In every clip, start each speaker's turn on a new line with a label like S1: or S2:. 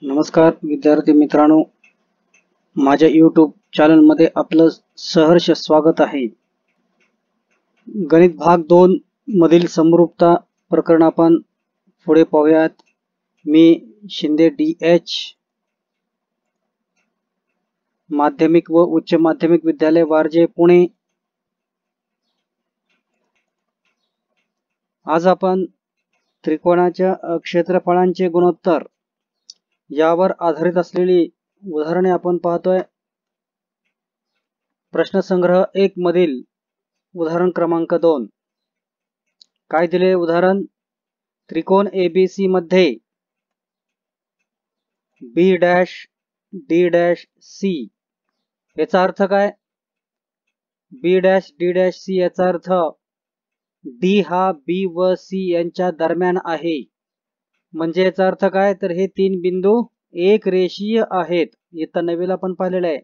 S1: नमस्कार विद्यार्थी मित्रांनो, माझ्या YouTube चॅनलमध्ये आपलं सहर्ष स्वागत आहे। गणित भाग 2 मधील समरूपता प्रकरण आपण पुढे पाहूयात। मी शिंदे DH माध्यमिक व उच्च माध्यमिक विद्यालय वारजे पुणे। आज आपण त्रिकोणाच्या क्षेत्रफळांचे गुणोत्तर यावर आधारित असलेली उदाहरणे आपण पाहतोय। प्रश्न संग्रह 1 मधील उदाहरण क्रमांक 2 काय दिले? उदाहरण, त्रिकोण ABC मध्ये B dash D dash C याचा अर्थ काय? B dash D dash C याचा अर्थ D हा B व C यांच्या दरम्यान आहे। म्हणजे याचा अर्थ काय? तर हे तीन बिंदू एक रेषीय आहेत। इथं नवीला पण पाहिलेलं आहे।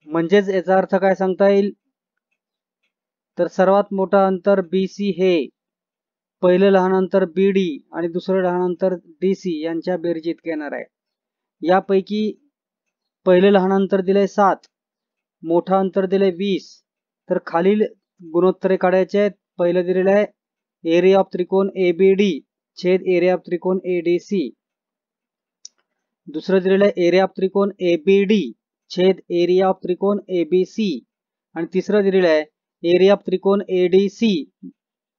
S1: म्हणजेच याचा अर्थ काय सांगता येईल? तर सर्वात मोठा अंतर BC हे पहिले लहान अंतर BD आणि दुसरे लहान अंतर DC यांच्या बेरजीत येणार आहे। यापैकी पहिले लहान अंतर दिले 7, मोठा अंतर दिले 20। तर खालील गुणोत्तरे काढायचे आहेत। पहिले दिलेले आहे एरिया ऑफ त्रिकोण ABD छेद एरिया ऑफ त्रिकोण ADC। दुसरं दिलेलं आहे एरिया ऑफ त्रिकोण ABD छेद एरिया ऑफ त्रिकोण ABC आणि तिसरं दिलेलं आहे एरिया ऑफ त्रिकोण ADC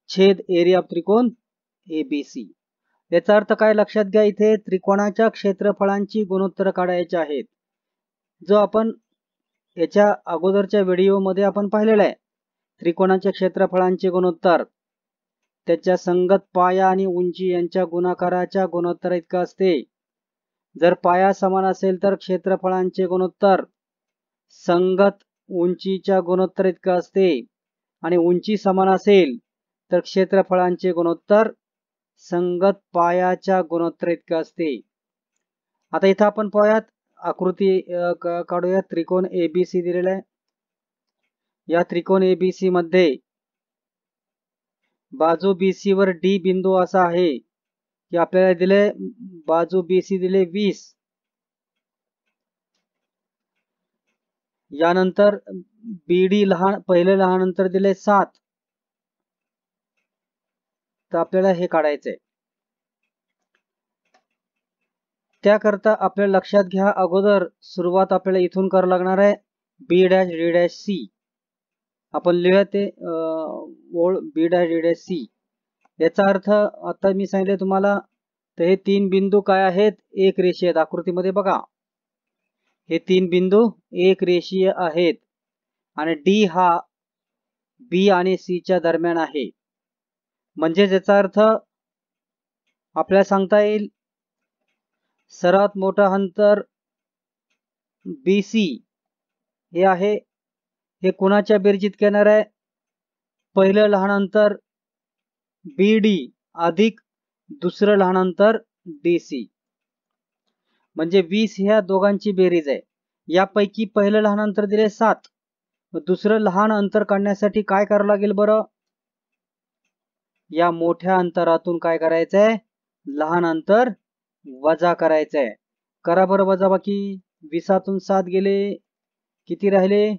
S1: छेद एरिया ऑफ त्रिकोण ABC। याचा अर्थ काय लक्षात घ्या, इथे त्रिकोणाच्या क्षेत्रफळांची गुणोत्तर काढायची आहेत। जो आपण याच्या अगोदरच्या व्हिडिओमध्ये आपण पाहिलेला आहे। त्रिकोणाच्या क्षेत्रफळांचे गुणोत्तर त्याच्या संगत पाया आणि उंची यांच्या गुणाकाराच्या गुणोत्तर इतका असते। जर पाया समान असेल तर क्षेत्रफळांचे गुणोत्तर संगत उंचीच्या गुणोत्तर इतका असते आणि उंची समान असेल तर क्षेत्रफळांचे गुणोत्तर संगत पायाच्या गुणोत्तर इतका असते। आता इथं आपण पाहूयात, आकृती काढूया। त्रिकोण ABC दिलेला आहे। या त्रिकोण ABC मध्ये बाजू BC वर D बिंदू असा आहे की आपल्याला दिले बाजू BC दिले 20, यानंतर BD पहिले लहान अंतर दिले 7। तर आपल्याला हे काढायचंय। त्याकरता आपल्याला लक्षात घ्या, अगोदर सुरुवात आपल्याला इथून करावं लागणार आहे। B dash D dash C आपण लिहूया ते ओळ B dash D dash C। याचा अर्थ आता मी सांगितले तुम्हाला, तर हे तीन बिंदू काय आहेत? एक रेषीय आहेत। आकृतीमध्ये बघा, हे तीन बिंदू एक रेषीय आहेत आणि D हा B आणि C च्या दरम्यान आहे। म्हणजे याचा अर्थ आपल्याला सांगता येईल सर्वात मोठा अंतर BC हे आहे, हे कोणाच्या बेरजीत येणार आहे? पहिलं लहान अंतर BD अधिक दुसरं लहान अंतर DC। म्हणजे 20 ह्या दोघांची बेरीज आहे। यापैकी पहिलं लहान अंतर दिले 7, दुसरं लहान अंतर काढण्यासाठी काय करावं लागेल बरं? या मोठ्या अंतरातून काय करायचंय? लहान अंतर वजा करायचंय। करा बरं वजाबाकी। 20तून 7 गेले, किती राहिले?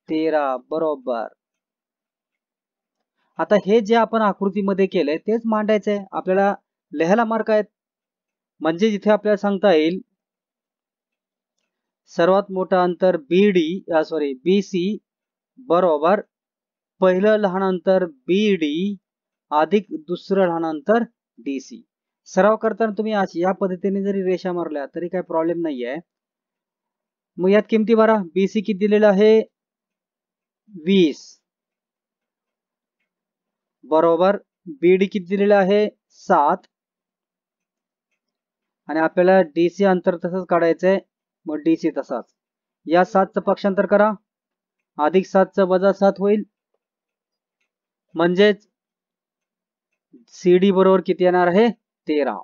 S1: 13 बरोबर। आता हे जे आपण आकृतीमध्ये केलंय तेच मांडायचंय, आपल्याला लिहायला मार्क आहेत। म्हणजे जिथे आपल्याला सांगता येईल सर्वात मोठा अंतर BC बरोबर पहिलं लहान अंतर BD अधिक दुसरं लहान अंतर DC। सराव करताना तुम्ही या पद्धतीने जरी रेषा मारल्या तरी काही प्रॉब्लेम नाहीये। मग यात किमती भरा। BC किती दिलेला आहे? 20 बरोबर BD किती दिलेला आहे? 7 आणि आपल्याला DC अंतर तसंच काढायचंय। मग DC तसाच। या 7चं पक्षांतर करा, अधिक 7चं वजा 7 होईल। म्हणजेच CD बरोबर किती येणार आहे? 13।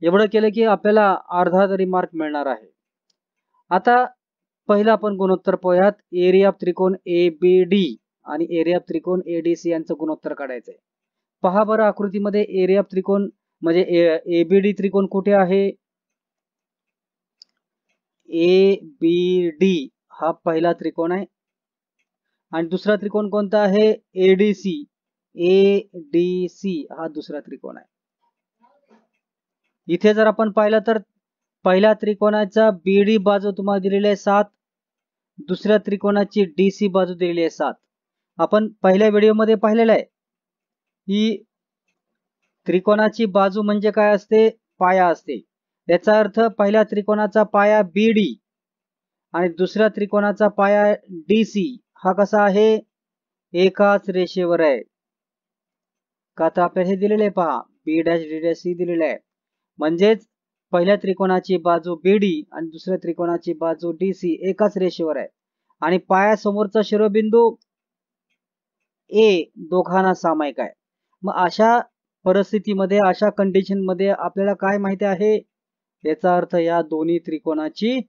S1: एवढं केलं की आपल्याला अर्धा तरी मार्क मिळणार आहे। आता पहिला आपण गुणोत्तर पाहूयात। एरिया ऑफ त्रिकोण ABD आणि एरिया ऑफ त्रिकोण ADC यांचं गुणोत्तर काढायचंय। पहा बरं आकृतीमध्ये एरिया ऑफ त्रिकोण म्हणजे एबीडी त्रिकोण कुठे आहे? एबीडी हा पहिला त्रिकोण आहे आणि दुसरा त्रिकोण कोणता आहे? एडीसी. एडीसी हा दुसरा त्रिकोण आहे. इथे जर आपण पाहिलं तर पहिल्या त्रिकोणाचा बीडी बाजू तुम्हाला दिलेली आहे 7, दुसऱ्या त्रिकोणाची डीसी बाजू दिलेली आहे 7. आपण पहिल्या व्हिडिओमध्ये पाहिलेलं आहे ही त्रिकोणाची बाजू म्हणजे काय असते? पाया असते. याचा अर्थ पहिल्या त्रिकोणाचा पाया बीडी आणि दुसऱ्या त्रिकोणाचा पाया डीसी हा कसा आहे? एकाच रेषेवर आहे. का तर आपल्याला हे दिलेले आहे पहा, बी डॅश डी डॅश सी दिलेले आहे. म्हणजेच पहिल्या त्रिकोणाची बाजू बीडी आणि दुसऱ्या त्रिकोणाची बाजू डीसी एकाच रेषेवर आहे आणि पायासमोरचा शिरोबिंदू ए दोघांना सामायिक आहे. मग अशा परिस्थितीमध्ये, अशा कंडिशन मध्ये आपल्याला काय माहिती आहे? याचा अर्थ या दोन्ही त्रिकोणाची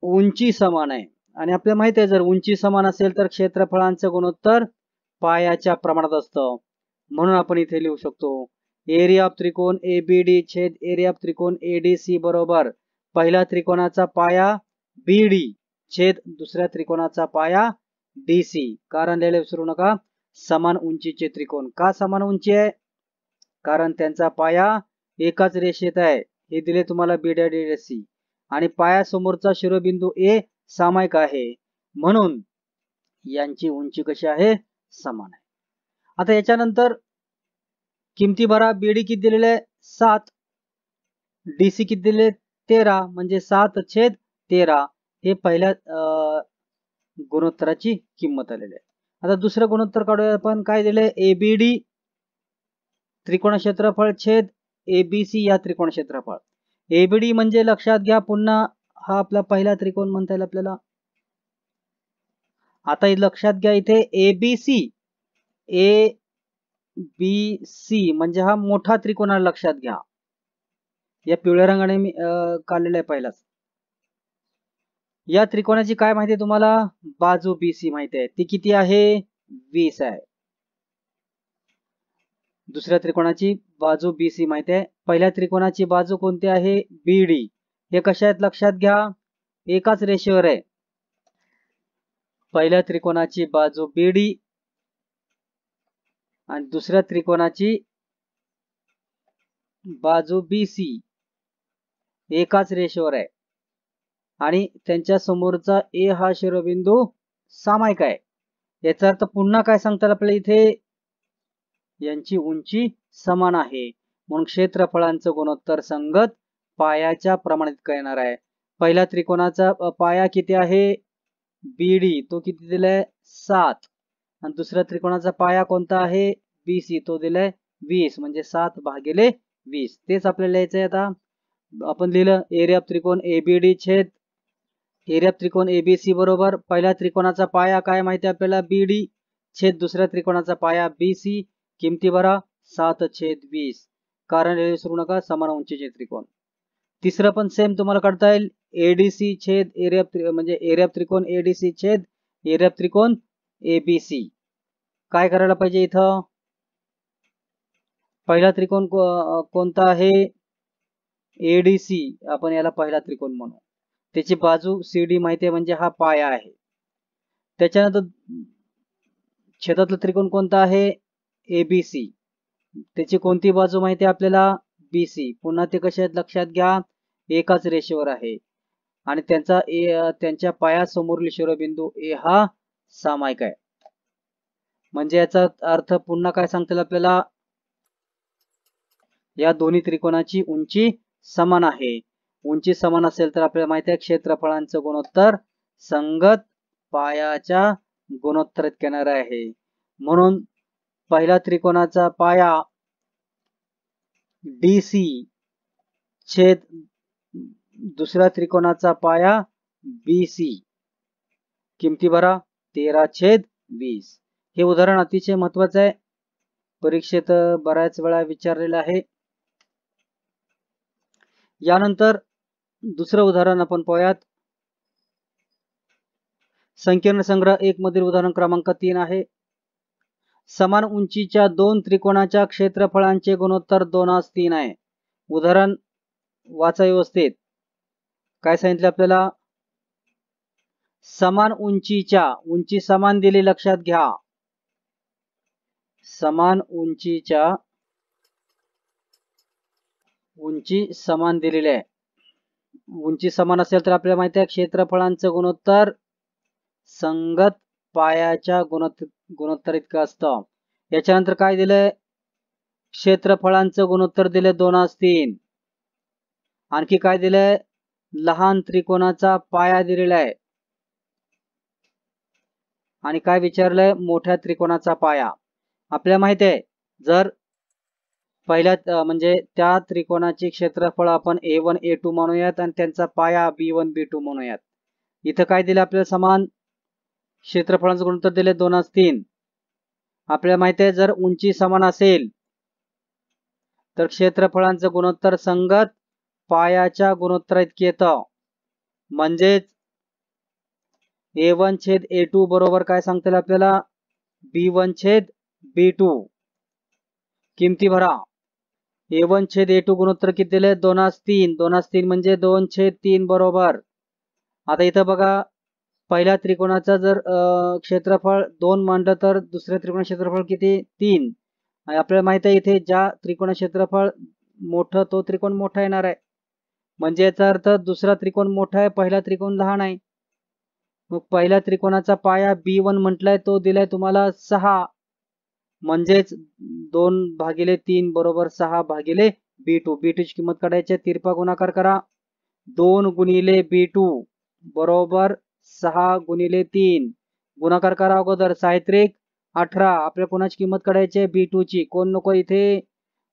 S1: उंची समान आहे आणि आपल्याला माहिती आहे जर उंची समान असेल तर क्षेत्रफळांचं गुणोत्तर पायाच्या प्रमाणात असतं. म्हणून आपण इथे लिहू शकतो एरिया ऑफ त्रिकोण एबीडी छेद एरिया ऑफ त्रिकोण एडीसी बरोबर पहिल्या त्रिकोणाचा पाया बीडी छेद दुसऱ्या त्रिकोणाचा पाया डीसी. कारण लिहायला विसरू नका, समान उंचीचे त्रिकोण. का समान उंची आहे? कारण त्यांचा पाया एकाच रेषेत आहे. हे दिले तुम्हाला बी डॅश डी डॅश सी आणि पायासमोरचा शिरोबिंदू ए सामायिक आहे म्हणून यांची उंची कशी आहे? समान आहे. आता याच्यानंतर किमती भरा. बीडी किती दिलेले आहे? 7. डीसी किती दिले? 13. म्हणजे 7/13 हे पहिल्या गुणोत्तराची किंमत आलेली आहे. आता दुसरं गुणोत्तर काढूया आपण. काय दिले? एबीडी त्रिकोण क्षेत्रफळ छेद एबीसी या त्रिकोण क्षेत्रफळ. एबीडी म्हणजे लक्षात घ्या पुन्हा हा आपला पहिला त्रिकोण म्हणता येईल आपल्याला. आता लक्षात घ्या इथे एबीसी एबीसी म्हणजे हा मोठा त्रिकोण आहे. लक्षात घ्या या पिवळ्या रंगाने मी काढलेला आहे पहिलाच. या त्रिकोणाची काय माहिती आहे तुम्हाला? बाजू बीसी माहिती आहे. ती किती आहे? 20 आहे. दुसऱ्या त्रिकोणाची बाजू बीसी माहिती आहे. पहिल्या त्रिकोणाची बाजू कोणती आहे? बीडी. हे कशा आहेत लक्षात घ्या, एकाच रेषेवर आहे. पहिल्या त्रिकोणाची बाजू बीडी आणि दुसऱ्या त्रिकोणाची बाजू बीसी एकाच रेषेवर आहे आणि त्यांच्या समोरचा ए हा शिरोबिंदू सामायिक आहे. याचा अर्थ पुन्हा काय सांगतात आपल्याला इथे? यांची उंची समान आहे म्हणून क्षेत्रफळांचं गुणोत्तर संगत पायाच्या प्रमाणात येणार आहे. पहिल्या त्रिकोणाचा पाया किती आहे? बीडी तो किती दिलाय? 7 आणि दुसऱ्या त्रिकोणाचा पाया कोणता आहे? बीसी तो दिलाय 20 म्हणजे 7/20. तेच आपल्याला लिहायचं आहे. आता आपण लिहिलं एरिया ऑफ त्रिकोण एबीडी छेद एरिया ऑफ त्रिकोण एबीसी बरोबर पहिल्या त्रिकोणाचा पाया काय माहिती आपल्याला? बीडी छेद दुसऱ्या त्रिकोणाचा पाया बीसी. किमती भरा 7/20. कारण विसरू नका समान उंचीचे त्रिकोण. तिसरं पण सेम तुम्हाला काढता येईल. एडीसी छेद एरिया म्हणजे एरिया ऑफ त्रिकोण एडीसी छेद एरिया ऑफ त्रिकोण एबीसी. काय करायला पाहिजे इथं? पहिला त्रिकोण कोणता आहे? एडीसी. आपण याला पहिला त्रिकोण म्हणू. त्याची बाजू सीडी माहिती आहे म्हणजे हा पाया आहे. त्याच्यानंतर छेदातला त्रिकोण कोणता आहे? एबीसी. त्याची कोणती बाजू माहिती आहे आपल्याला? बीसी. पुन्हा ते कसे आहेत लक्षात घ्या, एकाच रेषेवर आहे आणि त्यांच्या पायासमोरील शिरोबिंदू ए हा सामायिक आहे. म्हणजे याचा अर्थ पुन्हा काय सांगता येईल आपल्याला? या दोन्ही त्रिकोणाची उंची समान आहे. उंची समान असेल तर आपल्याला माहिती आहे क्षेत्रफळांचं गुणोत्तर संगत पायाच्या गुणोत्तरात येणार आहे. म्हणून पहिल्या त्रिकोणाचा पाया डीसी छेद दुसऱ्या त्रिकोणाचा पाया बीसी. किमती भरा 13/20. हे उदाहरण अतिशय महत्वाचं आहे. परीक्षेत बऱ्याच वेळा विचारलेलं आहे. यानंतर दुसरं उदाहरण आपण पाहूयात. संकीर्ण संग्रह 1 मधील उदाहरण क्रमांक 3 आहे. समान उंचीच्या दोन त्रिकोणाच्या क्षेत्रफळांचे गुणोत्तर 2:3 आहे. उदाहरण वाचा व्यवस्थित. काय सांगितलं आपल्याला? समान उंचीच्या, उंची समान दिली लक्षात घ्या. समान उंचीच्या, उंची समान दिलेली आहे. उंची समान असेल तर आपल्याला माहिती आहे क्षेत्रफळांचं गुणोत्तर संगत पायाच्या गुणोत्तर इतकं असतं. याच्यानंतर काय दिलंय? क्षेत्रफळांचं गुणोत्तर दिले 2:3. आणखी काय दिलंय? लहान त्रिकोणाचा पाया दिलेला आहे. आणि काय विचारलंय? मोठ्या त्रिकोणाचा पाया. आपल्याला माहिती आहे जर पहिल्या म्हणजे त्या त्रिकोणाचे क्षेत्रफळ आपण A1 A2 म्हणूयात आणि त्यांचा पाया B1 B2 म्हणूयात. इथं काय दिलं आपल्याला? समान क्षेत्रफळांचं गुणोत्तर दिले 2:3. आपल्याला माहिती आहे जर उंची समान असेल तर क्षेत्रफळांचं गुणोत्तर संगत पायाच्या गुणोत्तर इतके येतं. म्हणजेच A1/A2 बरोबर काय सांगता येईल आपल्याला? B1/B2. किमती भरा. A1/A2 गुणोत्तर किती दिले? 2:3. 2:3 म्हणजे 2/3 बरोबर. आता इथं बघा पहिल्या त्रिकोणाचा जर क्षेत्रफळ 2 मानलं तर दुसऱ्या त्रिकोणाचे क्षेत्रफळ किती? 3. आणि आपल्याला माहिती आहे इथे ज्या त्रिकोण क्षेत्रफळ मोठं तो त्रिकोण मोठा येणार आहे. म्हणजे याचा अर्थ दुसरा त्रिकोण मोठा आहे, पहिला त्रिकोण लहान आहे. मग पहिल्या त्रिकोणाचा पाया B1 म्हटलाय तो दिलाय तुम्हाला 6. म्हणजेच 2/3 बरोबर 6/B2. B2 ची किंमत काढायची, तिरपा गुणाकार करा. 2 गुणिले B2 बरोबर 6 गुणिले 3. गुणाकार करा अगोदर. 6×3 18. आपल्या कोणाची किंमत काढायची आहे? B2 ची. कोण नको इथे?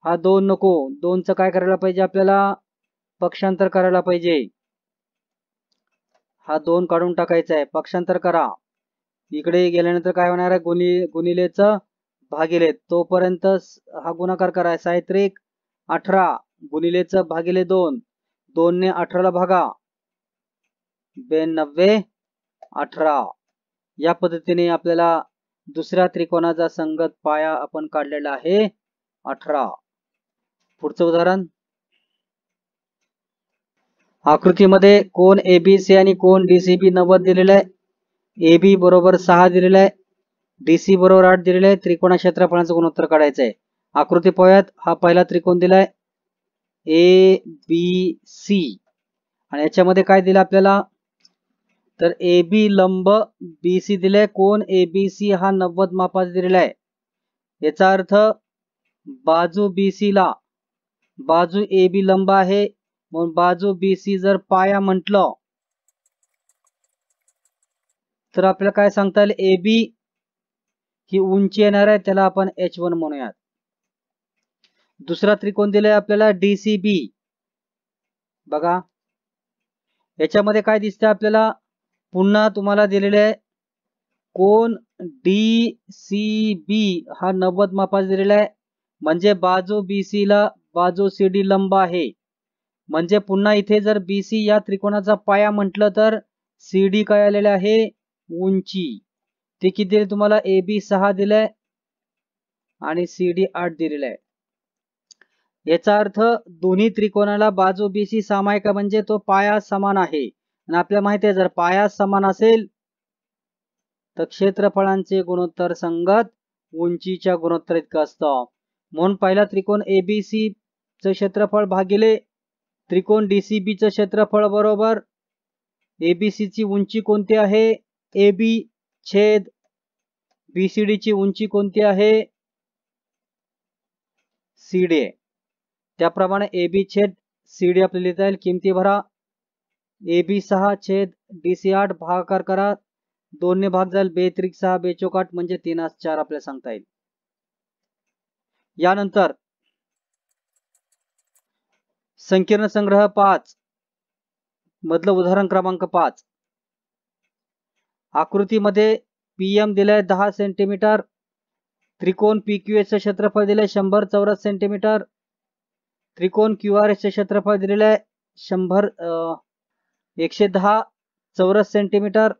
S1: हा 2 नको. 2चं काय करायला पाहिजे आपल्याला? पक्षांतर करायला पाहिजे. हा 2 काढून टाकायचा आहे. पक्षांतर करा. इकडे गेल्यानंतर काय होणार आहे? गुणिलेचं भागिले. तोपर्यंत हा गुणाकार करा. 6×3 18 गुणिलेचं भागिले 2. 2 ने 18 ला भागा. 92 18. या पद्धतीने आपल्याला दुसऱ्या त्रिकोणाचा संगत पाया आपण काढलेला आहे 18. पुढचं उदाहरण. आकृतीमध्ये कोन ABC आणि कोन DCB 90 दिलेला आहे. AB बरोबर 6 दिलेला आहे. DC बरोबर 8 दिलेला आहे. त्रिकोणा क्षेत्रफळाचं गुणोत्तर काढायचं आहे. आकृती पाहूयात. हा पहिला त्रिकोण दिलाय ABC आणि याच्यामध्ये काय दिलं आपल्याला? तर AB लंब BC दिले. कोन ABC हा 90 मापाचा दिलेला आहे. याचा अर्थ बाजू BC ला बाजू AB लंब आहे, म्हणून बाजू BC जर पाया म्हटलं तर आपल्याला काय सांगता येईल? AB ही उंची येणार आहे, त्याला आपण H1 म्हणूयात. दुसरा त्रिकोण दिलाय आपल्याला DCB. बघा याच्यामध्ये काय दिसतंय आपल्याला? पुन्हा तुम्हाला दिलेले आहे कोन DCB हा 90 मापाचा दिलेला आहे. म्हणजे बाजू BC ला बाजू CD लंब आहे. म्हणजे पुन्हा इथे जर BC या त्रिकोणाचा पाया म्हटलं तर CD काय आलेले आहे? उंची. ते किती दिले तुम्हाला? AB 6 दिलाय आणि CD 8 दिलेला आहे. याचा अर्थ दोन्ही त्रिकोणाला बाजू BC सामायिक म्हणजे तो पाया समान आहे. आणि आपल्याला माहिती आहे जर पाया समान असेल तर क्षेत्रफळांचे गुणोत्तर संगत उंचीच्या गुणोत्तर इतकं असतं. म्हणून पहिला त्रिकोण ABC चं क्षेत्रफळ भागिले त्रिकोण DCB चं क्षेत्रफळ बरोबर ABC ची उंची कोणती आहे? AB छेद BCD ची उंची कोणती आहे? CD. त्याप्रमाणे AB छेद CD आपल्याला लिहिता येईल. किमती भरा. AB 6 छेद DC 8 भागाकार करा. 2 ने भाग जाईल. 2×6 2×4 म्हणजे 3×4 आपल्याला सांगता येईल. यानंतर संकीर्ण संग्रह 5 मधलं उदाहरण क्रमांक 5. आकृतीमध्ये PM दिलाय 10 सेंटीमीटर. त्रिकोण PQS चे क्षेत्रफळ दिले 100 चौरस सेंटीमीटर. त्रिकोण QRS चे क्षेत्रफळ दिलेले आहे 110 चौरस सेंटीमीटर.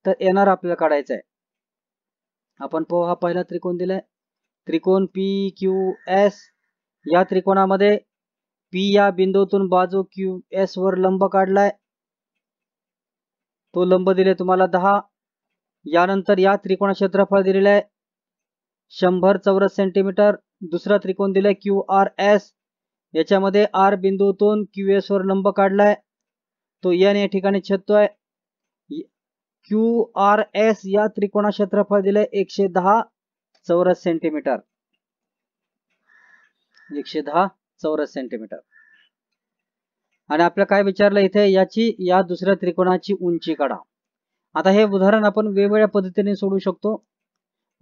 S1: तर येणार आपल्याला काढायचं आहे. आपण पाहू, हा पहिला त्रिकोण दिलाय, त्रिकोण पी क्यू एस. या त्रिकोणामध्ये पी या बिंदूतून बाजू क्यू एस वर लंब काढलाय, तो लंब दिले तुम्हाला 10. यानंतर या त्रिकोणा क्षेत्रफळ दिलेलं आहे 100 चौरस सेंटीमीटर. दुसरा त्रिकोण दिलाय क्यू आर एस, याच्यामध्ये आर बिंदूतून क्यू एस वर लंब काढलाय, तो एन या ठिकाणी छेदतोय. क्यू आर एस या त्रिकोणा क्षेत्रफळ दिले 110 चौरस सेंटीमीटर, 110 चौरस सेंटीमीटर. आणि आपल्याला काय विचारलं इथे, याची या दुसऱ्या त्रिकोणाची उंची काढा. आता हे उदाहरण आपण वेगवेगळ्या पद्धतीने सोडू शकतो,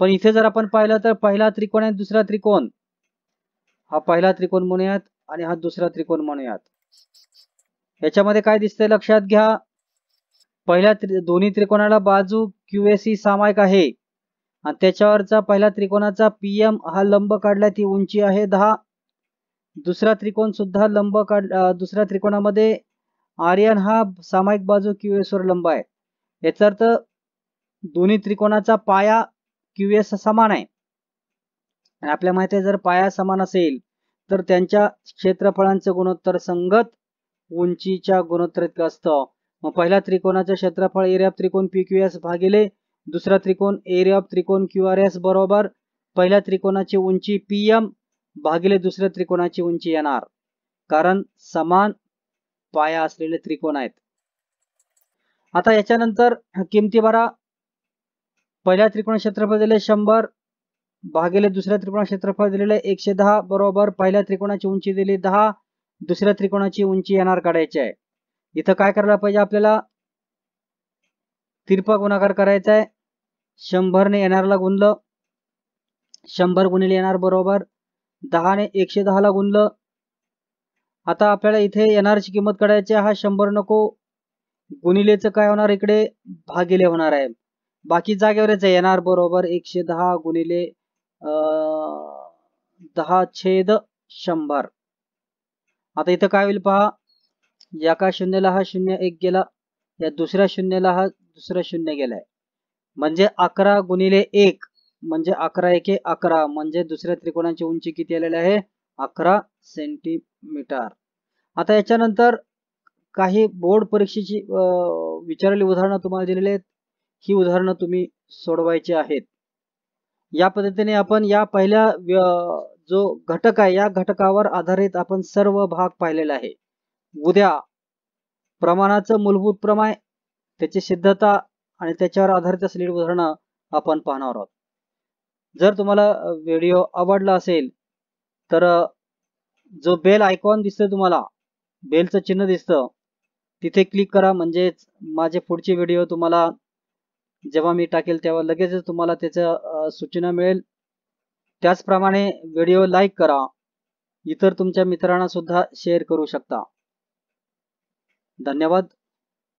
S1: पण इथे जर आपण पाहिलं तर पहिला त्रिकोण आहे, दुसरा त्रिकोण, हा पहिला त्रिकोण म्हणूयात आणि हा दुसरा त्रिकोण म्हणूयात. याच्यामध्ये काय दिसतंय लक्षात घ्या, पहिल्या दोन्ही त्रिकोणाला बाजू QAC सामायिक आहे आणि त्याच्यावरचा पहिल्या त्रिकोणाचा PM हा लंब काढला, ती उंची आहे 10. दुसरा त्रिकोण सुद्धा लंब दुसऱ्या त्रिकोणामध्ये आर्यन हा सामायिक बाजू QS वर लंब आहे. याचा अर्थ दोन्ही त्रिकोणाचा पाया QS समान आहे आणि आपल्या माहिती आहे जर पाया समान असेल तर त्यांच्या क्षेत्रफळांचं गुणोत्तर संगत उंचीच्या गुणोत्तर इतकं असतं. मग पहिल्या त्रिकोणाचं क्षेत्रफळ एरिया ऑफ त्रिकोण PQS भागिले दुसरा त्रिकोण एरिया ऑफ त्रिकोण QRS बरोबर पहिल्या त्रिकोणाची उंची PM भागिले दुसऱ्या त्रिकोणाची उंची येणार, कारण समान पाया असलेले त्रिकोण आहेत. आता याच्यानंतर किमती भरा. पहिल्या त्रिकोण क्षेत्रफळ दिले 100 भागिले दुसऱ्या त्रिकोण क्षेत्रफळ दिलेले 110 बरोबर पहिल्या त्रिकोणाची उंची दिली 10, दुसऱ्या त्रिकोणाची उंची येणार काढायची आहे. इथं काय करायला पाहिजे आपल्याला, तिरपा गुणाकार करायचा आहे. 100 ने येणारला गुणलं, 100 गुणिले येणार बरोबर 10 ने 110 ला गुणलं. आता आपल्याला इथे येणारची किंमत काढायची आहे, हा 100 नको, गुणिलेचं काय होणार इकडे भागिले होणार आहे, बाकी जागेवरच आहे, येणार बरोबर 110 गुणिले 10/100. आता इथं काय होईल पहा, एका शून्याला हा 0 1 गेला, या दुसऱ्या शून्याला हा दुसरा 0 गेलाय, म्हणजे 11 गुणिले 1 म्हणजे 11 एके 11, म्हणजे दुसऱ्या त्रिकोणाची उंची किती आलेली आहे 11 सेंटीमीटर. आता याच्यानंतर काही बोर्ड परीक्षेची विचारलेली उदाहरणं तुम्हाला दिलेली आहेत, ही उदाहरणं तुम्ही सोडवायची आहेत. या पद्धतीने आपण या पहिल्या जो घटक आहे या घटकावर आधारित आपण सर्व भाग पाहिलेला आहे. उद्या प्रमाणाचं मूलभूत प्रमेय, त्याची सिद्धता आणि त्याच्यावर आधारित असलेली उदाहरणं आपण पाहणार आहोत. जर तुम्हाला व्हिडिओ आवडला असेल तर जो बेल आयकॉन दिसतं, तुम्हाला बेलचं चिन्ह दिसतं, तिथे क्लिक करा, म्हणजे माझे पुढचे व्हिडिओ तुम्हाला जेव्हा मी टाकेल तेव्हा लगेचच तुम्हाला त्याचं सूचना मिळेल. त्याचप्रमाणे व्हिडिओ लाईक करा, इतर तुमच्या मित्रांना सुद्धा शेअर करू शकता. धन्यवाद.